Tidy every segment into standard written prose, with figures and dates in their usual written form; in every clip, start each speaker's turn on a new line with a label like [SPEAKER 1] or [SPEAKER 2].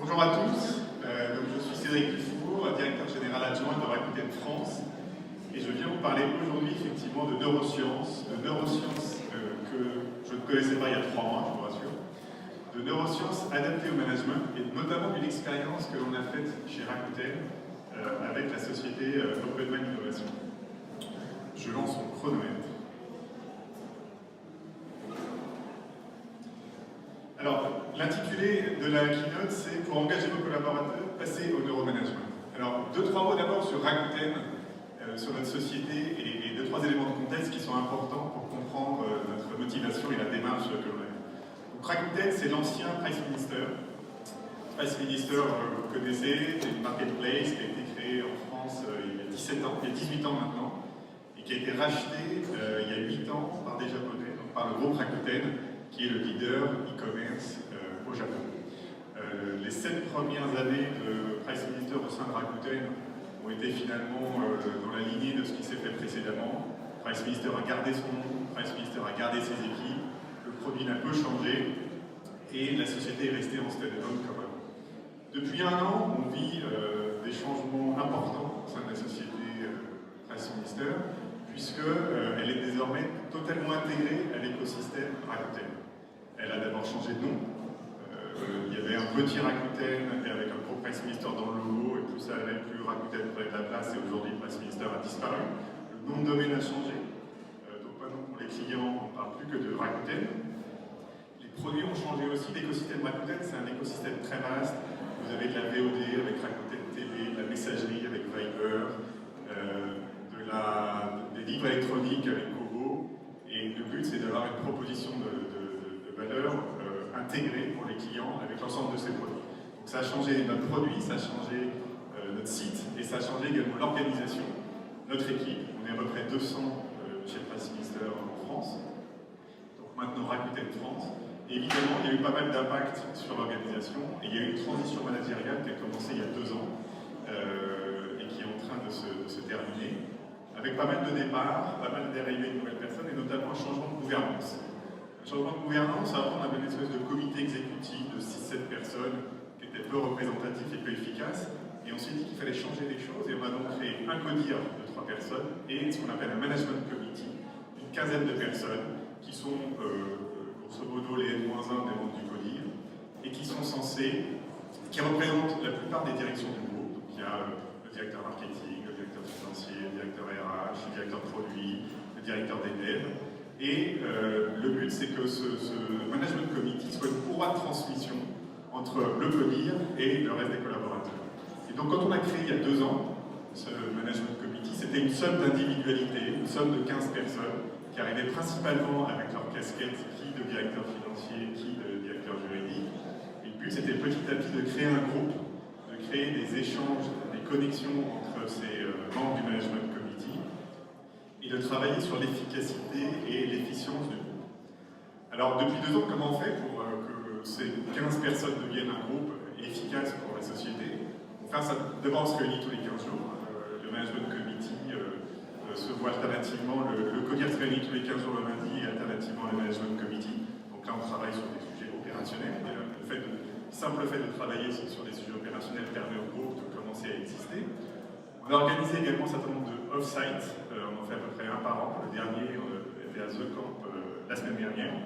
[SPEAKER 1] Bonjour à tous, donc je suis Cédric Dufour, directeur général adjoint de Rakuten France, et je viens vous parler aujourd'hui effectivement de neurosciences que je ne connaissais pas il y a 3 mois, je vous rassure, de neurosciences adaptées au management et notamment d'une expérience que l'on a faite chez Rakuten avec la société OpenMind Innovation. Je lance mon chronomètre. Alors, l'intitulé de la keynote, c'est « Pour engager vos collaborateurs, passez au neuromanagement ». Alors, 2-3 mots d'abord sur Rakuten, sur notre société, et 2-3 éléments de contexte qui sont importants pour comprendre notre motivation et la démarche que l'on a. Donc, Rakuten, c'est l'ancien Price Minister. Price Minister, vous connaissez, c'est une marketplace qui a été créée en France il y a 17 ans, il y a 18 ans maintenant, et qui a été rachetée il y a 8 ans par des Japonais, donc par le groupe Rakuten, qui est le leader e-commerce au Japon. Les 7 premières années de Price Minister au sein de Rakuten ont été finalement dans la lignée de ce qui s'est fait précédemment. Price Minister a gardé son nom, Price Minister a gardé ses équipes, le produit n'a peu changé et la société est restée en stand-alone comme avant. Depuis 1 an, on vit des changements importants au sein de la société Price Minister, puisqu'elle est désormais totalement intégrée à l'écosystème Rakuten. Elle a d'abord changé de nom. Il y avait un petit Rakuten avec un gros Price Minister dans le logo, et plus ça allait, plus Rakuten prenait de la place, et aujourd'hui Price Minister a disparu. Le nom de domaine a changé, donc maintenant pour les clients, on ne parle plus que de Rakuten. Les produits ont changé aussi. L'écosystème Rakuten, c'est un écosystème très vaste. Vous avez de la VOD avec Rakuten TV, de la messagerie avec Viber, des livres électroniques avec Kobo, et le but c'est d'avoir une proposition de valeur intégrée pour les clients avec l'ensemble de ces produits. Donc ça a changé notre produit, ça a changé notre site, et ça a changé également l'organisation, notre équipe. On est à peu près 200 chez Price Minister en France, donc maintenant Rakuten France. Et évidemment, il y a eu pas mal d'impact sur l'organisation, et il y a eu une transition managériale qui a commencé il y a 2 ans, et qui est en train de se terminer, avec pas mal de départs, pas mal d'arrivées de nouvelles personnes, et notamment un changement de gouvernance. Un changement de gouvernance, avant on avait une espèce de comité exécutif de 6-7 personnes qui était peu représentatif et peu efficace, et on s'est dit qu'il fallait changer les choses, et on a donc créé un CODIR de 3 personnes, et ce qu'on appelle un management committee, une quinzaine de personnes, qui sont grosso modo les N-1 des membres du CODIR, et qui sont censés, qui représentent la plupart des directions du groupe. Donc il y a le directeur marketing, le directeur financier, le directeur RH, le directeur produit, le directeur des devs. Et le but, c'est que ce management committee soit une courroie de transmission entre le CODIR et le reste des collaborateurs. Et donc, quand on a créé il y a 2 ans ce management committee, c'était une somme d'individualité, une somme de 15 personnes qui arrivaient principalement avec leur casquette, qui de directeur financier, qui de directeur juridique. Et le but, c'était petit à petit de créer un groupe, de créer des échanges, des connexions entre ces membres du management committee, et de travailler sur l'efficacité et l'efficience du groupe. Alors, depuis 2 ans, comment on fait pour que ces 15 personnes deviennent un groupe efficace pour la société? Enfin, ça, d'abord, on se réunit tous les 15 jours. Le management committee se voit alternativement, le CODIR se réunit tous les 15 jours le lundi, et alternativement le management committee. Donc là, on travaille sur des sujets opérationnels. Et le simple fait de travailler sur des sujets opérationnels permet au groupe de commencer à exister. On a organisé également un certain nombre de off-site, on en fait à peu près 1 par an. Le dernier était à The Camp la semaine dernière.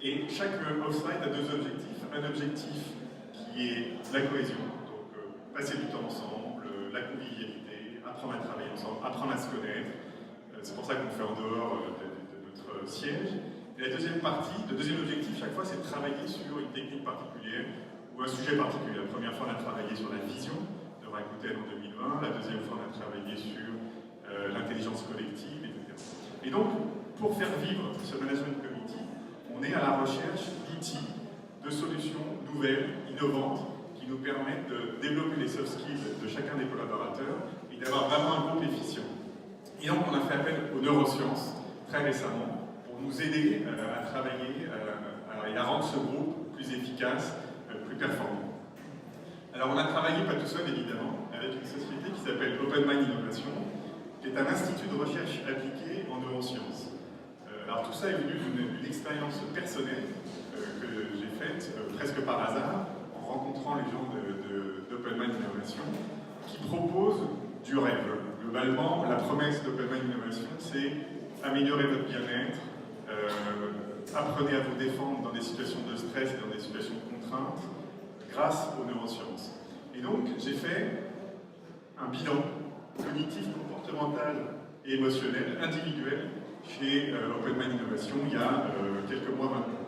[SPEAKER 1] Et chaque off-site a 2 objectifs. Un objectif qui est la cohésion, donc passer du temps ensemble, la convivialité, apprendre à travailler ensemble, apprendre à se connaître. C'est pour ça qu'on le fait en dehors de notre siège. Et la deuxième partie, le deuxième objectif chaque fois, c'est de travailler sur une technique particulière ou un sujet particulier. La première fois, on a travaillé sur la vision de Rakuten en 2020. La deuxième fois, on a travaillé sur l'intelligence collective, etc. Et donc, pour faire vivre ce management committee, on est à la recherche d'outils, de solutions nouvelles, innovantes, qui nous permettent de développer les soft skills de chacun des collaborateurs et d'avoir vraiment un groupe efficient. Et donc, on a fait appel aux neurosciences très récemment pour nous aider à travailler et à rendre ce groupe plus efficace, plus performant. Alors on a travaillé, pas tout seul évidemment, avec une société qui s'appelle OpenMind Innovation, qui est un institut de recherche appliquée en neurosciences. Alors tout ça est venu d'une expérience personnelle que j'ai faite presque par hasard, en rencontrant les Innovation, qui propose du rêve. Globalement, la promesse d'Open Mind Innovation, c'est améliorer votre bien-être, apprenez à vous défendre dans des situations de stress et dans des situations de contrainte grâce aux neurosciences. Et donc, j'ai fait un bilan cognitif, comportemental et émotionnel, individuel, chez Open Mind Innovation il y a quelques mois maintenant.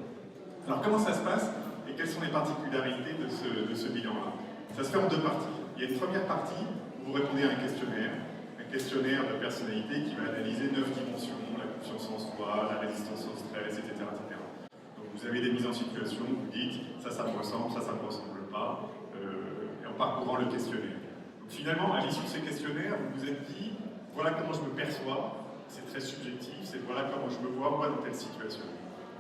[SPEAKER 1] Alors, comment ça se passe et quelles sont les particularités de ce bilan-là? Ça se fait en deux parties. Il y a une première partie où vous répondez à un questionnaire de personnalité qui va analyser 9 dimensions, la confiance en soi, la résistance au stress, etc. Donc vous avez des mises en situation, vous dites ça me ressemble, ça me ressemble pas, et en parcourant le questionnaire. Donc finalement, à l'issue de ces questionnaires, vous vous êtes dit voilà comment je me perçois, c'est très subjectif, c'est voilà comment je me vois moi dans telle situation.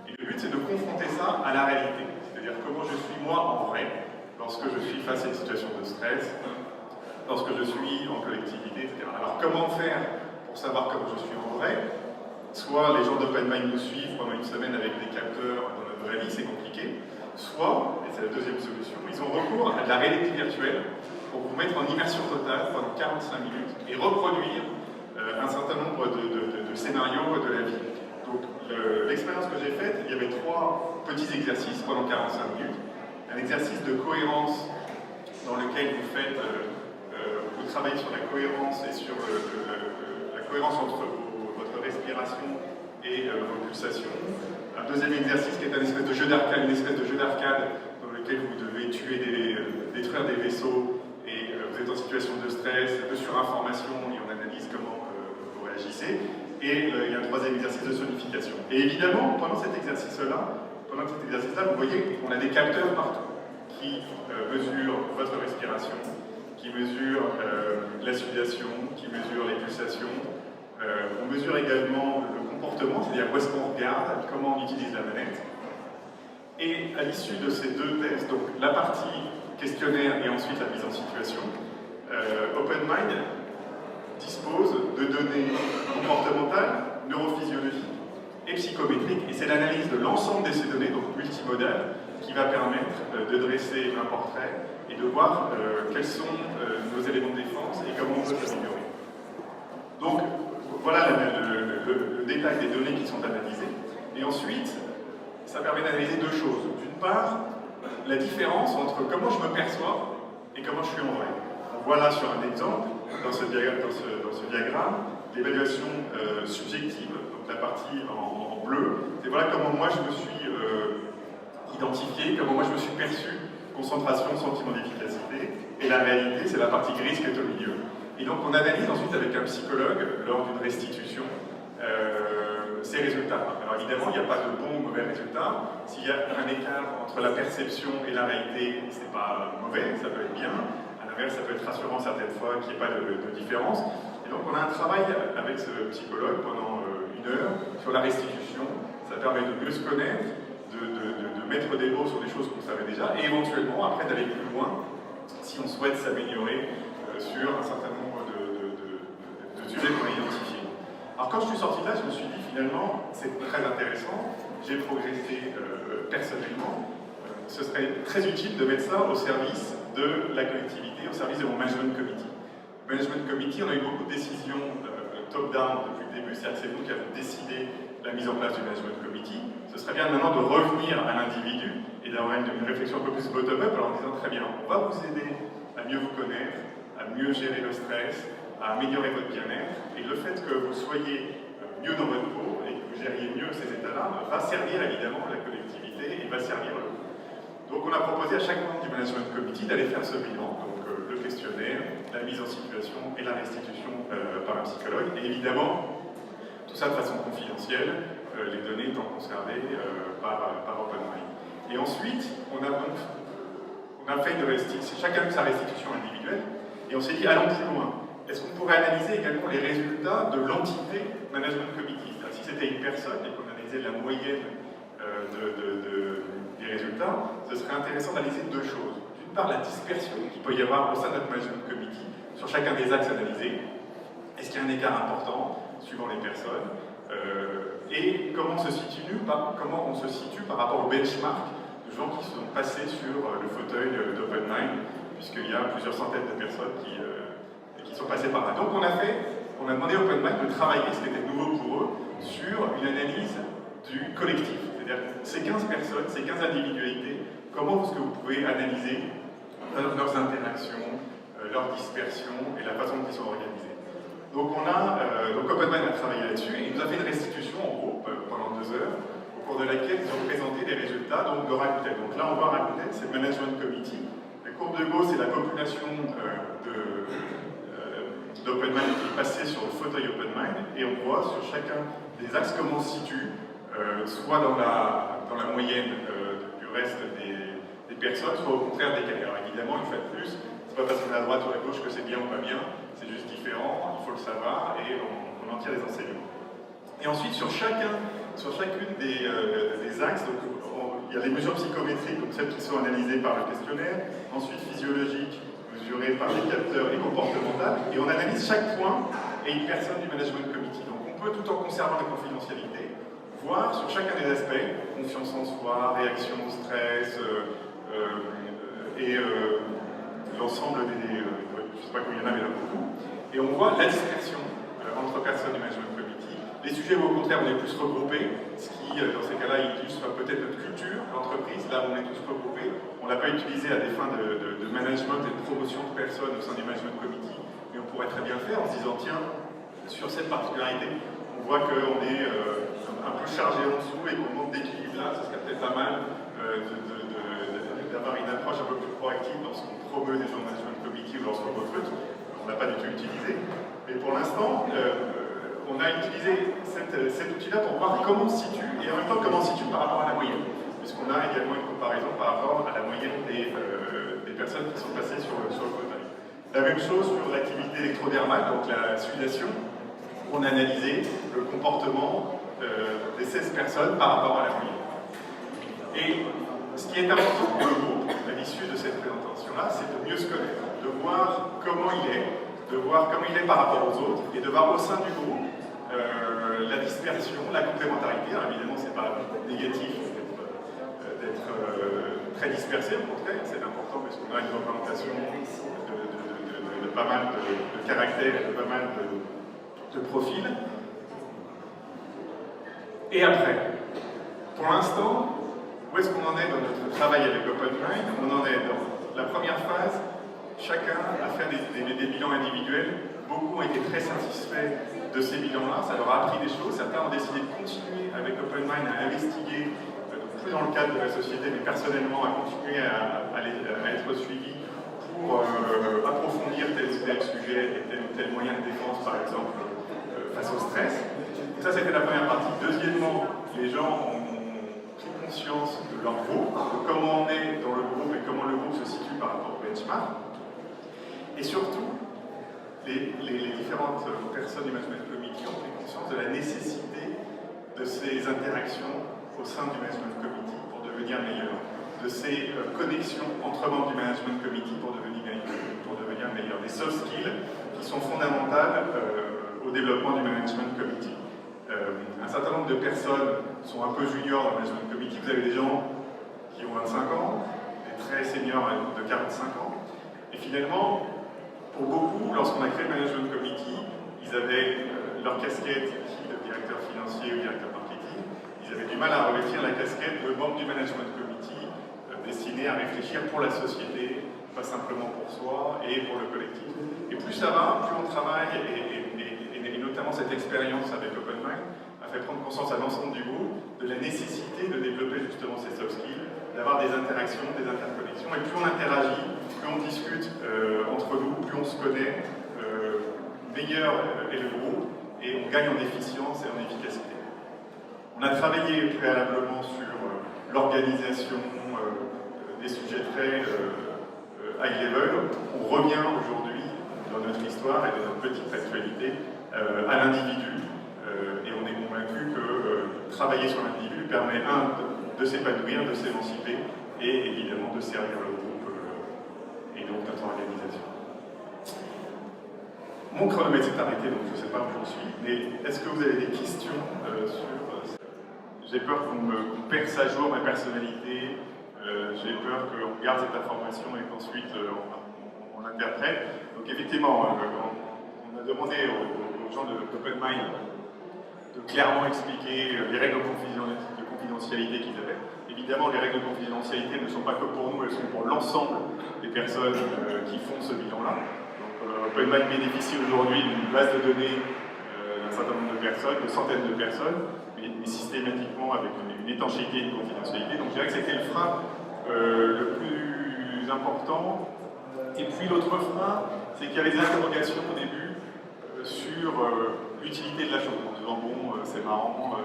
[SPEAKER 1] Et le but c'est de confronter ça à la réalité, c'est-à-dire comment je suis moi en vrai, lorsque je suis face à une situation de stress, lorsque je suis en collectivité, etc. Alors comment faire pour savoir comment je suis en vrai? Soit les gens d'Open Mind nous suivent pendant une semaine avec des capteurs dans notre vraie vie, c'est compliqué. Soit, et c'est la deuxième solution, ils ont recours à de la réalité virtuelle pour vous mettre en immersion totale pendant 45 minutes et reproduire un certain nombre de scénarios de la vie. Donc l'expérience que j'ai faite, il y avait 3 petits exercices pendant 45 minutes. Un exercice de cohérence dans lequel vous faites, vous travaillez sur la cohérence et sur la cohérence entre votre respiration et vos pulsations. Un deuxième exercice qui est une espèce de jeu d'arcade dans lequel vous devez détruire des vaisseaux et vous êtes en situation de stress, de surinformation et on analyse comment vous réagissez. Et il y a un troisième exercice de sonification. Et évidemment, pendant cet exercice-là, vous voyez qu'on a des capteurs partout qui mesurent votre respiration, qui mesurent la sudation, qui mesurent les pulsations. On mesure également le comportement, c'est-à-dire où est-ce qu'on regarde, comment on utilise la manette. Et à l'issue de ces 2 tests, donc la partie questionnaire et ensuite la mise en situation, OpenMind dispose de données comportementales, neurophysiologiques et psychométriques, et c'est l'analyse de l'ensemble de ces données, donc multimodales, qui va permettre de dresser un portrait et de voir quels sont nos éléments de défense et comment on peut s'améliorer. Donc, voilà le détail des données qui sont analysées. Et ensuite, ça permet d'analyser 2 choses. D'une part, la différence entre comment je me perçois et comment je suis en vrai. Donc, voilà sur un exemple, dans ce diagramme, l'évaluation subjective, donc la partie en bleu, c'est voilà comment moi je me suis identifié, comment moi je me suis perçu, concentration, sentiment d'efficacité, et la réalité c'est la partie grise qui est au milieu. Et donc on analyse ensuite avec un psychologue, lors d'une restitution, ces résultats. Alors évidemment, il n'y a pas de bon ou mauvais résultat. S'il y a un écart entre la perception et la réalité, c'est pas mauvais, ça peut être bien. À l'inverse, ça peut être rassurant certaines fois qu'il n'y ait pas de différence. Et donc on a un travail avec ce psychologue pendant 1 heure sur la restitution. Ça permet de mieux se connaître, de mettre des mots sur des choses qu'on savait déjà, et éventuellement après d'aller plus loin si on souhaite s'améliorer sur un certain nombre de sujets qu'on a identifiés. Alors quand je suis sorti de là, je me suis dit finalement c'est très intéressant, j'ai progressé personnellement, ce serait très utile de mettre ça au service de la collectivité, au service de mon management committee. Management committee, on a eu beaucoup de décisions top-down depuis le début, c'est-à-dire que c'est nous qui avons décidé la mise en place du management committee. Ce serait bien maintenant de revenir à l'individu et d'avoir une réflexion un peu plus bottom-up en disant très bien, on va vous aider à mieux vous connaître, à mieux gérer le stress, à améliorer votre bien-être, et le fait que vous soyez mieux dans votre peau et que vous gériez mieux ces états-là va servir évidemment la collectivité et va servir le groupe. Donc on a proposé à chaque membre du management committee d'aller faire ce bilan, donc le questionnaire, la mise en situation et la restitution par un psychologue, et évidemment tout ça de façon confidentielle, les données étant conservées par OpenMind. Et ensuite, on a fait chacun sa restitution individuelle, et on s'est dit, allons plus loin. Est-ce qu'on pourrait analyser également les résultats de l'entité Management Committee? Si c'était une personne et qu'on analysait la moyenne des résultats, ce serait intéressant d'analyser 2 choses. D'une part, la dispersion qu'il peut y avoir au sein de notre Management Committee sur chacun des axes analysés. Est-ce qu'il y a un écart important suivant les personnes? Et comment on se situe par rapport au benchmark de gens qui sont passés sur le fauteuil d'OpenMind, puisqu'il y a plusieurs centaines de personnes qui sont passées par là. Donc on a demandé à OpenMind de travailler, ce qui était nouveau pour eux, sur une analyse du collectif. C'est-à-dire ces 15 personnes, ces 15 individualités, comment est-ce que vous pouvez analyser leurs interactions, leur dispersion et la façon dont ils sont organisés. Donc OpenMind a travaillé là-dessus et il nous a fait une restitution en groupe pendant 2 heures, au cours de laquelle ils ont présenté les résultats de Rakuten. Donc là on voit Rakuten, c'est le Management Committee. La courbe de gauche, c'est la population d'OpenMind qui est passée sur le fauteuil OpenMind et on voit sur chacun des axes comment on se situe, soit dans la moyenne du reste des personnes, soit au contraire décalé. Alors évidemment, une fois de plus, c'est pas parce qu'on est à droite ou à gauche que c'est bien ou pas bien, c'est juste différent, il faut le savoir et on en tire les enseignements. Et ensuite, sur chacune des axes, donc, il y a des mesures psychométriques, comme celles qui sont analysées par le questionnaire, ensuite physiologiques, mesurées par les capteurs et comportementales, et on analyse chaque point et une personne du Management Committee. Donc on peut, tout en conservant la confidentialité, voir sur chacun des aspects, confiance en soi, réaction au stress, et l'ensemble des... je ne sais pas combien il y en a, mais il y en a beaucoup. Et on voit la dispersion entre personnes du Management Committee. Les sujets où au contraire on est plus regroupés, ce qui dans ces cas-là illustre peut-être notre culture, l'entreprise, là où on est tous regroupés. On ne l'a pas utilisé à des fins de management et de promotion de personnes au sein du Management Committee, mais on pourrait très bien le faire en se disant tiens, sur cette particularité, on voit qu'on est un peu chargé en dessous et qu'on manque d'équilibre là, ce serait peut-être pas mal d'avoir une approche un peu plus proactive lorsqu'on promeut des gens de Management Committee ou lorsqu'on recrute. On ne l'a pas du tout utilisé, mais pour l'instant, on a utilisé cet outil-là pour voir comment on se situe et en même temps comment on se situe par rapport à la moyenne. Puisqu'on a également une comparaison par rapport à la moyenne des personnes qui sont passées sur le fauteuil. La même chose sur l'activité électrodermale, donc la sudation. On a analysé le comportement des 16 personnes par rapport à la moyenne. Et ce qui est important pour le groupe, à l'issue de cette présentation-là, c'est de mieux se connaître, de voir comment il est, de voir comment il est par rapport aux autres, et de voir au sein du groupe la dispersion, la complémentarité. Alors évidemment, c'est pas négatif d'être très dispersé, au contraire, c'est important parce qu'on a une représentation de pas mal de caractères et de pas mal de profils. Et après, pour l'instant, où est-ce qu'on en est dans notre travail avec OpenMind? On en est dans la première phase, chacun a fait des bilans individuels. Beaucoup ont été très satisfaits de ces bilans-là, ça leur a appris des choses. Certains ont décidé de continuer avec OpenMind à investiguer, plus dans le cadre de la société, mais personnellement à continuer à être suivis pour approfondir tel ou tel sujet et tel ou tel moyen de défense, par exemple, face au stress. Et ça, c'était la première partie. Deuxièmement, les gens ont pris conscience de leur groupe, de comment on est dans le groupe et comment le groupe se situe par rapport au benchmark. Et surtout, les différentes personnes du Management Committee ont pris conscience de la nécessité de ces interactions au sein du Management Committee pour devenir meilleurs, de ces connexions entre membres du Management Committee pour devenir meilleurs, des soft skills qui sont fondamentales au développement du Management Committee. Un certain nombre de personnes sont un peu juniors dans le Management Committee. Vous avez des gens qui ont 25 ans, des très seniors de 45 ans, et finalement, pour beaucoup, lorsqu'on a créé le Management Committee, ils avaient leur casquette de directeur financier ou directeur marketing, ils avaient du mal à revêtir la casquette de membre du Management Committee destiné à réfléchir pour la société, pas simplement pour soi et pour le collectif. Et plus ça va, plus on travaille, et notamment cette expérience avec OpenMind a fait prendre conscience à l'ensemble du groupe de la nécessité de développer justement ces soft skills, d'avoir des interactions, des interconnexions, et plus on interagit, plus on discute entre nous, plus on se connaît, meilleur est le groupe, et on gagne en efficience et en efficacité. On a travaillé préalablement sur l'organisation des sujets très high level. On revient aujourd'hui dans notre histoire et dans notre petite actualité à l'individu, et on est convaincu que travailler sur l'individu permet, de s'épanouir, de s'émanciper, et évidemment de servir le groupe et donc notre organisation. Mon chronomètre s'est arrêté, donc je ne sais pas où j'en suis, mais est-ce que vous avez des questions sur... J'ai peur qu'on perce à jour ma personnalité, j'ai peur qu'on garde cette information et qu'ensuite on on l'interprète. Donc effectivement, on a demandé aux gens d'OpenMind de clairement expliquer les règles de confidentialité qu'ils avaient. Évidemment, les règles de confidentialité ne sont pas que pour nous, elles sont pour l'ensemble des personnes qui font ce bilan-là. Donc OpenMind bénéficie aujourd'hui d'une base de données d'un certain nombre de personnes, de centaines de personnes, mais systématiquement avec une étanchéité et une confidentialité. Donc je dirais que c'était le frein le plus important. Et puis l'autre frein, c'est qu'il y avait des interrogations au début sur l'utilité de la chose, en disant bon, c'est marrant,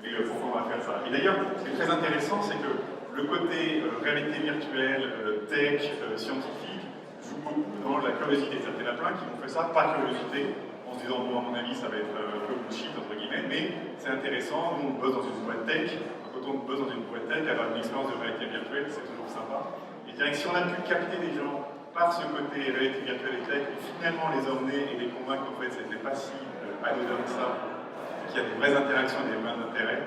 [SPEAKER 1] mais pourquoi on va faire ça? Et d'ailleurs, ce qui est très intéressant, c'est que le côté réalité virtuelle, tech, scientifique, joue beaucoup dans la curiosité. Il y en a plein qui ont fait ça par curiosité, en se disant bon, à mon avis, ça va être un peu bullshit, entre guillemets, mais c'est intéressant, nous on bosse dans une boîte tech, quand on bosse dans une boîte tech, avoir une expérience de réalité virtuelle, c'est toujours sympa. Et bien, si on a pu capter des gens par ce côté réalité virtuelle et tech, et finalement les emmener et les convaincre qu'en fait c'était pas si anodin que ça, qu'il y a des vraies interactions, des vrais intérêts,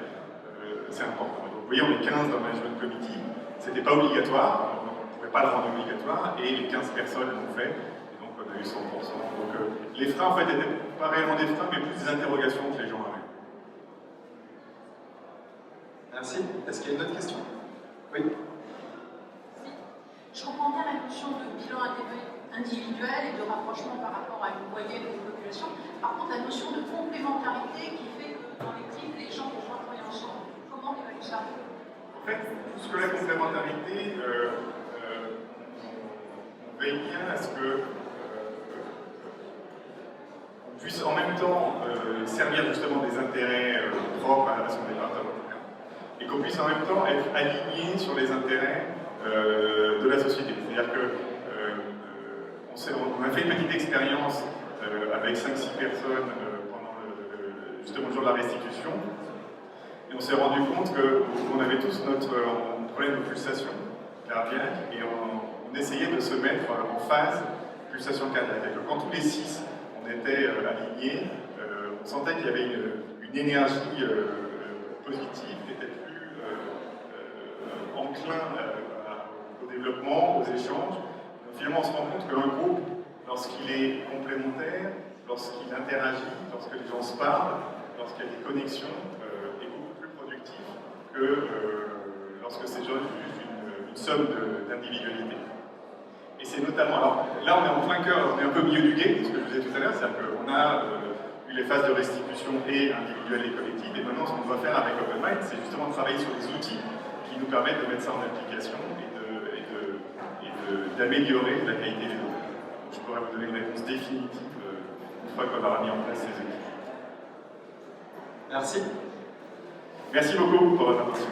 [SPEAKER 1] c'est important. Donc vous voyez, on est 15 dans le management committee, c'était pas obligatoire, on ne pouvait pas le rendre obligatoire, et les 15 personnes l'ont fait, et donc on a eu 100%. Donc les freins en fait n'étaient pas réellement des freins, mais plus des interrogations que les gens avaient.
[SPEAKER 2] Merci. Est-ce qu'il y a une autre question? Oui.
[SPEAKER 3] Je comprends bien la notion de bilan individuel et de rapprochement par rapport à une moyenne de population. Par contre, la notion de complémentarité qui fait que dans l'équipe, les gens vont travailler ensemble. Comment on évalue ça?
[SPEAKER 1] En fait, plus que la complémentarité, on veille bien à ce que on puisse en même temps servir justement des intérêts propres à la façon des partenaires et qu'on puisse en même temps être aligné sur les intérêts de la société. C'est-à-dire que on a fait une petite expérience avec 5-6 personnes pendant justement le jour de la restitution, et on s'est rendu compte qu'on avait tous notre problème de pulsation cardiaque, et on essayait de se mettre en phase pulsation cardiaque. Donc, quand tous les 6 on était alignés, on sentait qu'il y avait une énergie positive qui était plus enclin au développement, aux échanges. Donc, finalement, on se rend compte qu'un groupe, lorsqu'il est complémentaire, lorsqu'il interagit, lorsque les gens se parlent, lorsqu'il y a des connexions, est beaucoup plus productif que lorsque c'est juste une somme d'individualité. Et c'est notamment, alors là on est en plein cœur, on est un peu au milieu du game, ce que je vous disais tout à l'heure, c'est-à-dire qu'on a eu les phases de restitution et individuelle et collective, et maintenant ce qu'on va faire avec OpenMind, c'est justement de travailler sur des outils qui nous permettent de mettre ça en application et d'améliorer la qualité des données. Je pourrais vous donner une réponse définitive une fois qu'on aura mis en place ces outils.
[SPEAKER 2] Merci.
[SPEAKER 1] Merci beaucoup pour votre attention.